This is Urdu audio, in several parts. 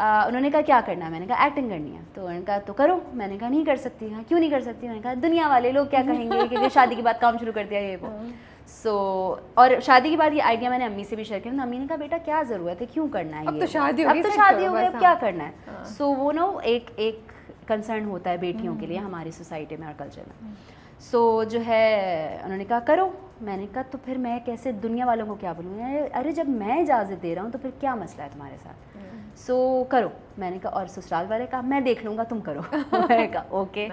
انہوں نے کہا کیا کرنا ہے؟ میں نے کہا ایکٹنگ کرنی ہے. تو انہوں نے کہا تو کرو. میں نے کہا نہیں کر سکتی. کیوں نہیں کر سکتی؟ میں نے کہا دنیا والے لوگ کیا کہیں گے کہ شادی کے بعد کام شروع کر دیا یہ وہ. سو اور شادی کے بعد یہ آئیڈیا میں نے امی سے بھی شیئر کیا. امی نے کہا بیٹا کیا ضرورت ہے, کیوں کرنا ہے, اب تو شادی ہو گئی, اب کیا کرنا ہے. سو وہ نا ایک کنسرن ہوتا ہے بیٹیوں کے لیے ہماری سوسائٹی میں اور کلچر میں. سو جو ہے انہوں نے کہا کرو. میں نے کہا تو پھر میں کیسے دنیا والوں کو کیا بولوں؟ ارے جب میں اجازت دے رہا ہوں تو پھر کیا مسئلہ ہے تمہارے ساتھ؟ سو کرو. میں نے کہا اور سسرال والے کہا میں دیکھ لوں گا تم کرو. میں نے کہا اوکے.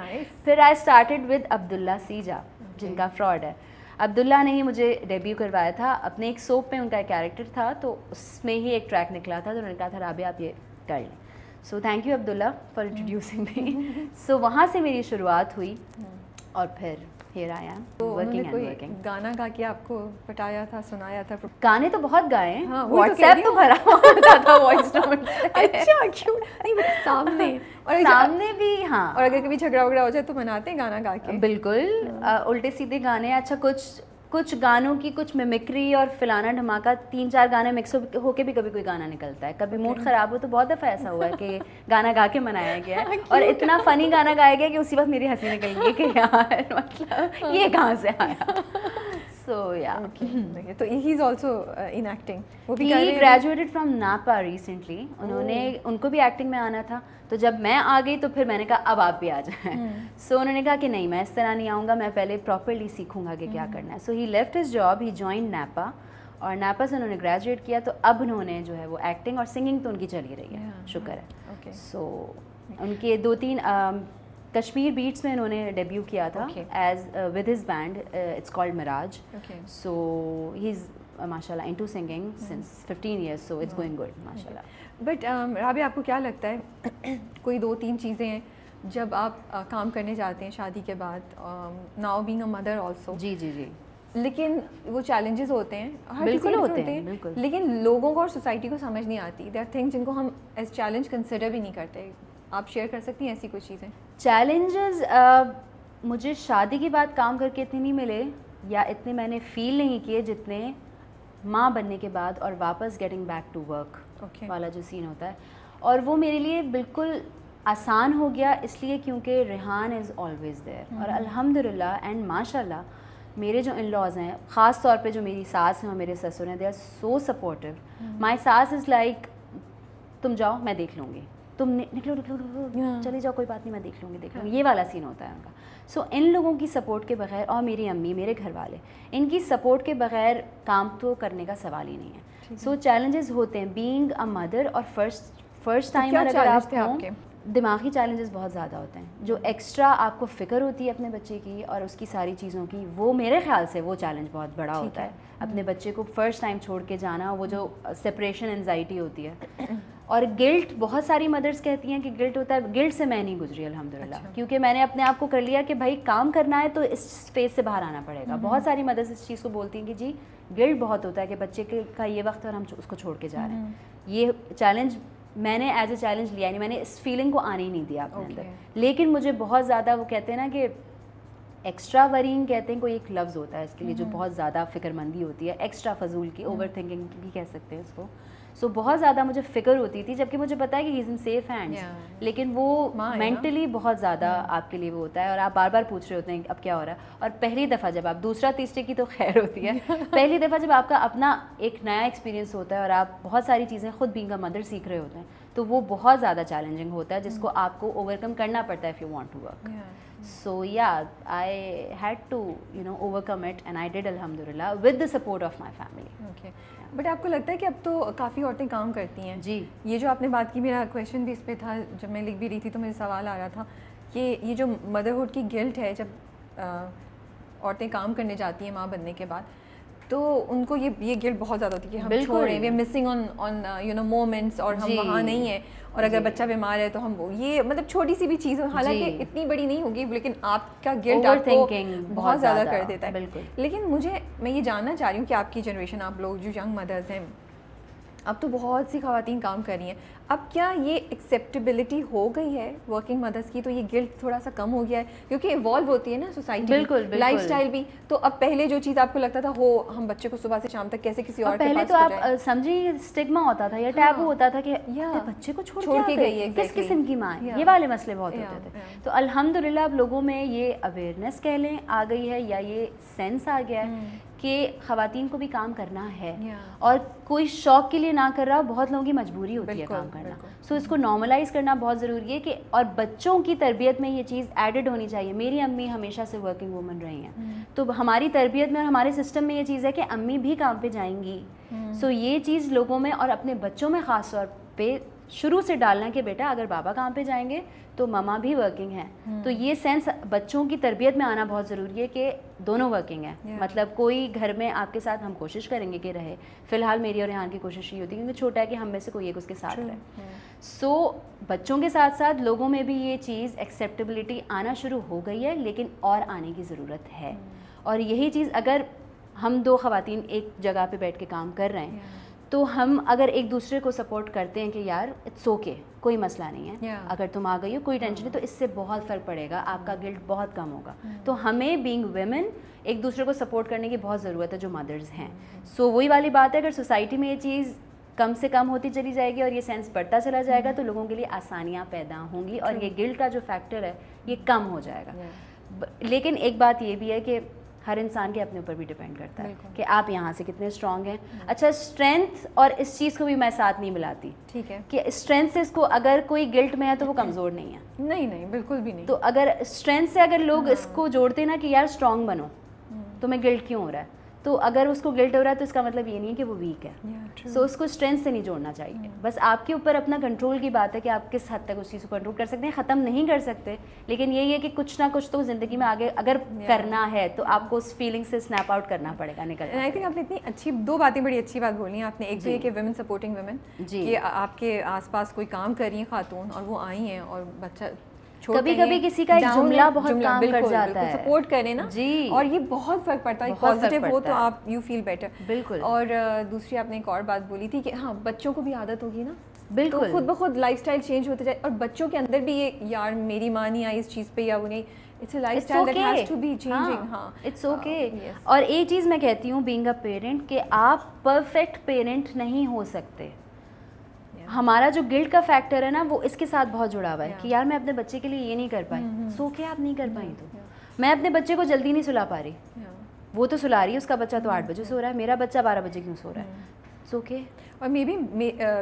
پھر آئی اسٹارٹڈ ود عبداللہ سیجا جن کا فراڈ ہے. عبداللہ نے ہی مجھے ڈیبیو کروایا تھا. اپنے ایک سوپ میں ان کا ایک کیریکٹر تھا تو اس میں ہی ایک ٹریک نکلا تھا. تو انہوں نے کہا تھا رابعہ آپ یہ کر لیں. So thank you Abdullah for introducing me. So وہاں سے میری شروعات ہوئی اور پھر here I am working and working. گانا گا کے آپ کو پٹایا تھا, سنایا تھا؟ گانے تو بہت گائے ہیں, واٹس ایپ تو بھرا ہوتا تھا وائس نوٹ. اچھا کیوں نہیں سامنے بھی. ہاں, اور اگر کبھی جھگڑا وگڑا ہو جائے تو مناتے ہیں گانا گا کے؟ بالکل, الٹے سیدھے گانے. اچھا کچھ گانوں کی کچھ میمکری اور فلانا دھماکہ 3-4 گانے مکس ہو کے بھی کبھی کوئی گانا نکلتا ہے. کبھی موڈ خراب ہو تو بہت دفعہ ایسا ہوا ہے کہ گانا گا کے منایا گیا ہے اور اتنا فنی گانا گایا گیا کہ اسی وقت میری ہنسی نکل گئی کہ یار مطلب یہ کہاں سے آیا. سو یا تو ہی از آلسو ان ایکٹنگ. وہ بھی گریجویٹڈ فرام ناپا ریسنٹلی. ان کو بھی ایکٹنگ میں آنا تھا. تو جب میں آ گئی تو پھر میں نے کہا اب آپ بھی آ جائیں. سو انہوں نے کہا کہ نہیں میں اس طرح نہیں آؤں گا, میں پہلے پراپرلی سیکھوں گا کہ کیا کرنا ہے. So he left his job, he join NAPA اور نیپا سے انہوں نے گریجویٹ کیا. تو اب انہوں نے جو ہے وہ ایکٹنگ اور سنگنگ تو ان کی چلی رہی ہے, شکر ہے. سو ان کے 2-3 کشمیر بیٹس میں انہوں نے ڈیبیو کیا تھا as with his band, it's called مراج. سو ہی از ماشاء اللہ into singing since 15 years, so it's going good ماشاء اللہ. بٹ رابعہ آپ کو کیا لگتا ہے کوئی 2-3 چیزیں ہیں جب آپ کام کرنے جاتے ہیں شادی کے بعد, now being a mother also, جی جی جی, لیکن وہ چیلنجز ہوتے ہیں, بالکل ہوتے ہیں, بالکل, لیکن لوگوں کو اور سوسائٹی کو سمجھ نہیں آتی. دیر آر تھنگس جن کو ہم ایز چیلنج کنسیڈر بھی نہیں کرتے. آپ شیئر کر سکتی ہیں ایسی کوئی چیزیں؟ چیلنجز مجھے شادی کے بعد کام کر کے اتنے نہیں ملے یا اتنے میں نے فیل نہیں کیے جتنے ماں بننے کے بعد اور واپس گیٹنگ بیک ٹو ورک والا جو سین ہوتا ہے. اور وہ میرے لیے بالکل آسان ہو گیا اس لیے کیونکہ ریحان از آلویز دیئر. اور الحمد للہ اینڈ ماشاء اللہ میرے جو ان لاز ہیں, خاص طور پہ جو میری ساس ہیں اور میرے سسر ہیں, دے آر سو سپورٹیو. مائی ساس از لائک تم جاؤ میں دیکھ لوں گی, تم نکلو چلے جاؤ کوئی بات نہیں میں دیکھ لوں گی, یہ والا سین ہوتا ہے ان کا. سو ان لوگوں کی سپورٹ کے بغیر, اور میری امی میرے گھر والے, ان کی سپورٹ کے بغیر کام تو کرنے کا سوال ہی نہیں ہے. سو چیلنجز ہوتے ہیں بینگ اے مدر, اور فرسٹ ٹائم اگر آپ ہوں, دماغی چیلنجز بہت زیادہ ہوتے ہیں. جو ایکسٹرا آپ کو فکر ہوتی ہے اپنے بچے کی اور اس کی ساری چیزوں کی, وہ میرے خیال سے وہ چیلنج بہت بڑا ہوتا ہے. اپنے بچے کو فرسٹ ٹائم چھوڑ کے جانا, وہ جو سپریشن انزائٹی ہوتی ہے. اور گلٹ, بہت ساری مدرس کہتی ہیں کہ گلٹ ہوتا ہے, گلٹ سے میں نہیں گزری الحمدللہ, کیونکہ میں نے اپنے آپ کو کر لیا کہ بھائی کام کرنا ہے تو اس فیز سے باہر آنا پڑے گا. بہت ساری مدرس اس چیز کو بولتی ہیں کہ جی گلٹ بہت ہوتا ہے کہ بچے کا یہ وقت ہے اور ہم اس کو چھوڑ کے جا رہے ہیں. یہ چیلنج میں نے ایز اے چیلنج لیا نہیں, میں نے اس فیلنگ کو آنے ہی نہیں دیا اپنے اندر. لیکن مجھے بہت زیادہ وہ کہتے ہیں نا کہ ایکسٹرا ورینگ کہتے ہیں, کوئی ایک لفظ ہوتا ہے اس کے لیے جو بہت زیادہ فکر مندی ہوتی ہے, ایکسٹرا فضول کی, اوور تھنکنگ بھی کہہ سکتے ہیں اس کو. سو بہت زیادہ مجھے فکر ہوتی تھی, جبکہ مجھے پتا ہے کہ ہی از ان سیف ہینڈس, لیکن وہ مینٹلی بہت زیادہ آپ کے لیے وہ ہوتا ہے اور آپ بار بار پوچھ رہے ہوتے ہیں اب کیا ہو رہا ہے. اور پہلی دفعہ جب آپ, دوسرا تیسرے کی تو خیر ہوتی ہے, پہلی دفعہ جب آپ کا اپنا ایک نیا ایکسپیرینس ہوتا ہے اور آپ بہت ساری چیزیں خود بینگ اے مدر سیکھ رہے ہوتے ہیں, تو وہ بہت زیادہ چیلنجنگ ہوتا ہے جس کو آپ کو اوور کم کرنا پڑتا ہے if you want to work. So yeah, I had to overcome it and I did alhamdulillah with the support of my family. Okay. But آپ کو لگتا ہے کہ اب تو کافی عورتیں کام کرتی ہیں؟ جی, یہ جو آپ نے بات کی, میرا کویشچن بھی اس پہ تھا جب میں لکھ بھی رہی تھی تو مجھے سوال آ رہا تھا کہ یہ جو مدرہڈ کی گلٹ ہے جب عورتیں کام کرنے جاتی ہیں ماں بننے کے بعد, تو ان کو یہ گلٹ بہت زیادہ ہوتی ہے کہ ہم چھوڑ رہے ہیں, we are missing on moments, اور ہم وہاں نہیں ہیں, اور اگر بچہ بیمار ہے تو ہم یہ مطلب چھوٹی سی بھی چیز, حالانکہ اتنی بڑی نہیں ہوگی, لیکن آپ کا گلٹ آپ کو بہت زیادہ کر دیتا ہے. لیکن میں یہ جاننا چاہ رہی ہوں کہ آپ کی جنریشن, آپ لوگ جو ینگ مدرس ہیں, اب تو بہت سی خواتین کام کر رہی ہیں, اب کیا یہ ایکسیپٹیبلٹی ہو گئی ہے ورکنگ مدرس کی, تو یہ گلٹ تھوڑا سا کم ہو گیا ہے کیونکہ ایوالو ہوتی ہے نا سوسائٹی, بالکل لائف اسٹائل بھی. تو اب پہلے جو چیز آپ کو لگتا تھا ہو ہم بچے کو صبح سے شام تک کیسے کسی اور پہلے تو آپ سمجھیے اسٹگما ہوتا تھا یا ٹیبو ہوتا تھا کہ بچے کو چھوڑ کے گئی ہے, کس قسم کی ماں ہے, یہ والے مسئلے بہت ہوتے تھے. تو الحمدللہ اب لوگوں میں یہ اویئرنیس کہہ لیں آ گئی ہے, یا یہ سینس آ گیا ہے کہ خواتین کو بھی کام کرنا ہے, اور کوئی شوق کے لیے نہ کر رہا, بہت لوگوں کی مجبوری ہوتی ہے کام کرنا. سو اس کو نارملائز کرنا بہت ضروری ہے کہ, اور بچوں کی تربیت میں یہ چیز ایڈڈ ہونی چاہیے. میری امی ہمیشہ سے ورکنگ وومن رہی ہیں, تو ہماری تربیت میں اور ہمارے سسٹم میں یہ چیز ہے کہ امی بھی کام پہ جائیں گی. سو یہ چیز لوگوں میں اور اپنے بچوں میں خاص طور پہ شروع سے ڈالنا کہ بیٹا اگر بابا کام پہ جائیں گے تو ماما بھی ورکنگ ہے. تو یہ سینس بچوں کی تربیت میں آنا بہت ضروری ہے کہ دونوں ورکنگ ہیں. مطلب کوئی گھر میں آپ کے ساتھ, ہم کوشش کریں گے کہ رہے, فی الحال میری اور ریحان کی کوشش یہ ہوتی ہے کیونکہ چھوٹا ہے کہ ہم میں سے کوئی ایک اس کے ساتھ رہے. سو بچوں کے ساتھ ساتھ لوگوں میں بھی یہ چیز ایکسیپٹیبلٹی آنا شروع ہو گئی ہے, لیکن اور آنے کی ضرورت ہے. اور یہی چیز اگر ہم دو خواتین ایک جگہ پہ بیٹھ کے کام کر رہے ہیں تو ہم اگر ایک دوسرے کو سپورٹ کرتے ہیں کہ یار اٹس اوکے, کوئی مسئلہ نہیں ہے, اگر تم آ گئی ہو کوئی ٹینشن نہیں, تو اس سے بہت فرق پڑے گا, آپ کا گلٹ بہت کم ہوگا. تو ہمیں بینگ ویمن ایک دوسرے کو سپورٹ کرنے کی بہت ضرورت ہے جو مدرز ہیں. سو وہی والی بات ہے, اگر سوسائٹی میں یہ چیز کم سے کم ہوتی چلی جائے گی اور یہ سینس بڑھتا چلا جائے گا تو لوگوں کے لیے آسانیاں پیدا ہوں گی, اور یہ گلٹ کا جو فیکٹر ہے یہ کم ہو جائے گا. لیکن ایک بات یہ بھی ہے کہ ہر انسان کے اپنے اوپر بھی ڈیپینڈ کرتا ہے کہ آپ یہاں سے کتنے اسٹرانگ ہیں. اچھا, اسٹرینتھ اور اس چیز کو بھی میں ساتھ نہیں ملاتی, ٹھیک ہے, کہ اسٹرینتھ سے اس کو اگر کوئی گلٹ میں ہے تو وہ کمزور نہیں ہے. نہیں بالکل بھی نہیں. تو اگر اسٹرینتھ سے اگر لوگ اس کو جوڑتے نا کہ یار اسٹرانگ بنو, تو میں گلٹ کیوں ہو رہا ہے, تو اگر اس کو گلٹ ہو رہا ہے تو اس کا مطلب یہ نہیں ہے کہ وہ ویک ہے. سو اس کو اسٹرینتھ سے نہیں جوڑنا چاہیے. بس آپ کے اوپر اپنا کنٹرول کی بات ہے کہ آپ کس حد تک اس چیز کو کنٹرول کر سکتے ہیں. ختم نہیں کر سکتے, لیکن یہی ہے کہ کچھ نہ کچھ تو زندگی میں آگے اگر کرنا ہے تو آپ کو اس فیلنگ سے اسنیپ آؤٹ کرنا پڑے گا, نکلنا. آئی تھنک آپ نے اتنی اچھی دو باتیں بڑی اچھی بات بولی ہیں آپ نے. ایک تو یہ کہ ویمن سپورٹنگ ویمن, کہ آپ کے آس پاس کوئی کام کر رہی ہیں خاتون اور وہ آئی ہیں اور بچہ کبھی کبھی کسی کا ایک جملہ بہت کام کر جاتا ہے, سپورٹ کریں نا, جی, اور یہ بہت فرق پڑتا ہے. پازیٹیو ہو تو آپ یو فیل بیٹر. بالکل. اور دوسری آپ نے ایک اور بات بولی تھی کہ ہاں بچوں کو بھی عادت ہوگی نا, بالکل, خود بخود لائف اسٹائل چینج ہوتے جائے, اور بچوں کے اندر بھی یہ یار میری ماں نہیں آئی اس چیز پہ, یا وہ نہیں, it's a lifestyle that has to be changing. ہاں اٹس اوکے. اور ایک چیز میں کہتی ہوں بینگ اے پیرنٹ کہ آپ پرفیکٹ پیرنٹ نہیں ہو سکتے. ہمارا جو گلٹ کا فیکٹر ہے نا وہ اس کے ساتھ بہت جڑا ہوا ہے کہ یار میں اپنے بچے کے لیے یہ نہیں کر پائی. سو کیا آپ نہیں کر پائیں, تو میں اپنے بچے کو جلدی نہیں سلا پا رہی, وہ تو سلا رہی ہے, اس کا بچہ تو 8 بجے سو رہا ہے, میرا بچہ 12 بجے کیوں سو رہا ہے. It's okay. اور maybe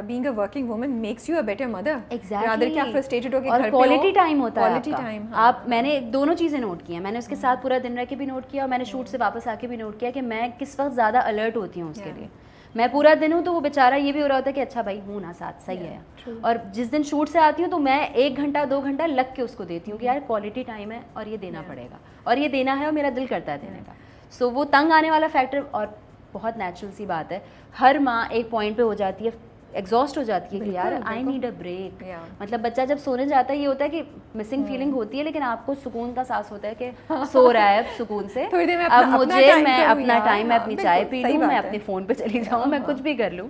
being a working woman makes you a better mother. Exactly. کیا فرسٹریٹڈ ہو کے اور گھر پہ کوالٹی ٹائم ہوتا ہے, کوالٹی ٹائم. آپ, میں نے دونوں چیزیں نوٹ کی ہیں, میں نے اس کے ساتھ پورا دن رہ کے بھی نوٹ کیا, اور میں نے شوٹ سے واپس آ کے بھی نوٹ کیا کہ میں کس وقت زیادہ الرٹ ہوتی ہوں اس کے لیے. میں پورا دن ہوں تو وہ بیچارہ یہ بھی ہو رہا ہوتا ہے کہ اچھا بھائی ہوں نا ساتھ, صحیح ہے. اور جس دن شوٹ سے آتی ہوں تو میں 1 گھنٹہ 2 گھنٹہ لگ کے اس کو دیتی ہوں کہ یار کوالٹی ٹائم ہے اور یہ دینا پڑے گا, اور یہ دینا ہے اور میرا دل کرتا ہے دینے کا. سو وہ تنگ آنے والا فیکٹر, اور بہت نیچرل سی بات ہے, ہر ماں ایک پوائنٹ پہ ہو جاتی ہے, ایگزاسٹ ہو جاتی ہے کہ یار آئی نیڈ اے بریک. مطلب بچہ جب سونے جاتا ہے یہ ہوتا ہے کہ مسنگ فیلنگ ہوتی ہے, لیکن آپ کو سکون کا سانس ہوتا ہے کہ سو رہا ہے اب سکون سے, اب مجھے, میں اپنا ٹائم, میں اپنی چائے پی لوں, میں اپنے فون پہ چلی جاؤں, میں کچھ بھی کر لوں.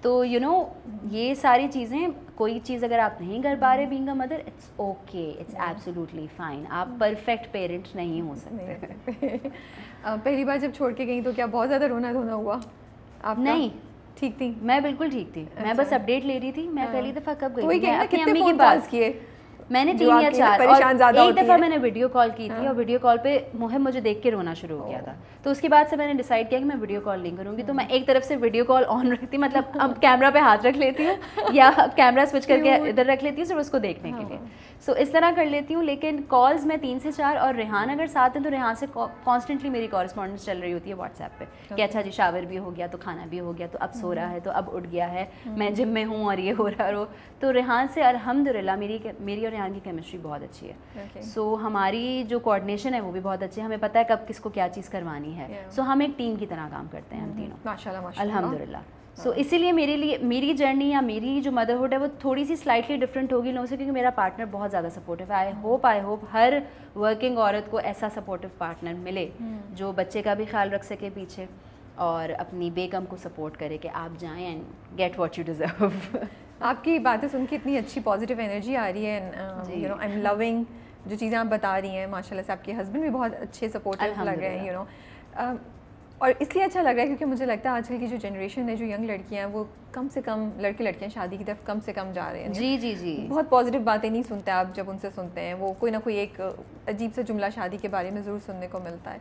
تو یو نو یہ ساری چیزیں, کوئی چیز اگر آپ نہیں کر پا رہے being a mother, it's okay, it's absolutely fine. آپ پرفیکٹ پیرنٹ نہیں ہو سکتے. پہلی بار جب چھوڑ کے گئی تو کیا بہت زیادہ رونا دھونا ہوا آپ؟ نہیں, ٹھیک تھی, میں بالکل ٹھیک تھی. میں بس اپڈیٹ لے رہی تھی. میں پہلی دفعہ کب گئی, میں اپنی امی کے پاس کیے, میں نے 3 یا 4, اور ایک دفعہ میں نے ویڈیو کال کی تھی, اور ویڈیو کال پہ محب مجھے دیکھ کے رونا شروع ہو گیا تھا. تو اس کے بعد سے میں نے ڈیسائڈ کیا کہ میں ویڈیو کال نہیں کروں گی. تو میں ایک طرف سے ویڈیو کال آن رکھتی, مطلب اب کیمرہ پہ ہاتھ رکھ لیتی ہوں یا کیمرہ سوئچ کر کے ادھر رکھ لیتی ہوں صرف اس کو دیکھنے کے لیے. سو اس طرح کر لیتی ہوں. لیکن کالز میں 3 سے 4, اور ریحان اگر ساتھ ہیں تو ریحان سے کانسٹنٹلی میری کورسپونڈنس چل رہی ہوتی ہے واٹس ایپ پہ کہ اچھا جی شاور بھی ہو گیا, تو کھانا بھی ہو گیا, تو اب سو رہا ہے, تو اب اٹھ گیا ہے, میں جم میں ہوں اور یہ ہو رہا ہو. تو ریحان سے الحمدللہ میری اور ریحان کی کیمسٹری بہت اچھی ہے. سو ہماری جو کوآرڈینیشن ہے وہ بھی بہت اچھی ہے, ہمیں پتہ ہے کب کس کو کیا چیز کروانی ہے. سو ہم ایک ٹیم کی طرح کام کرتے ہیں ہم تینوں, ماشاءاللہ الحمدللہ. سو اسی لیے میری جرنی یا میری جو مدرہڈ ہے وہ تھوڑی سی سلائٹلی ڈفرینٹ ہوگی لوگوں سے, کیونکہ میرا پارٹنر بہت زیادہ سپورٹیو ہے. آئی ہوپ ہر ورکنگ عورت کو ایسا سپورٹیو پارٹنر ملے جو بچے کا بھی خیال رکھ سکے پیچھے, اور اپنی بیگم کو سپورٹ کرے کہ آپ جائیں and get what you deserve. آپ کی باتیں سن کے اتنی اچھی پازیٹیو انرجی آ رہی ہے, یو نو آئی ایم لونگ جو چیزیں آپ بتا رہی ہیں. ماشاء اللہ سے آپ کے ہسبینڈ بھی بہت اچھے سپورٹیو لگ رہے ہیں, یو نو. اور اس لیے اچھا لگ رہا ہے کیونکہ مجھے لگتا ہے آج کل کی جو جنریشن ہے, جو ینگ لڑکیاں ہیں, وہ کم سے کم لڑکے لڑکیاں شادی کی طرف کم سے کم جا رہے ہیں. جی جی جی, بہت پازیٹیو باتیں نہیں سنتے آپ. جب ان سے سنتے ہیں وہ کوئی نہ کوئی ایک عجیب سا جملہ شادی کے بارے میں ضرور سننے کو ملتا ہے.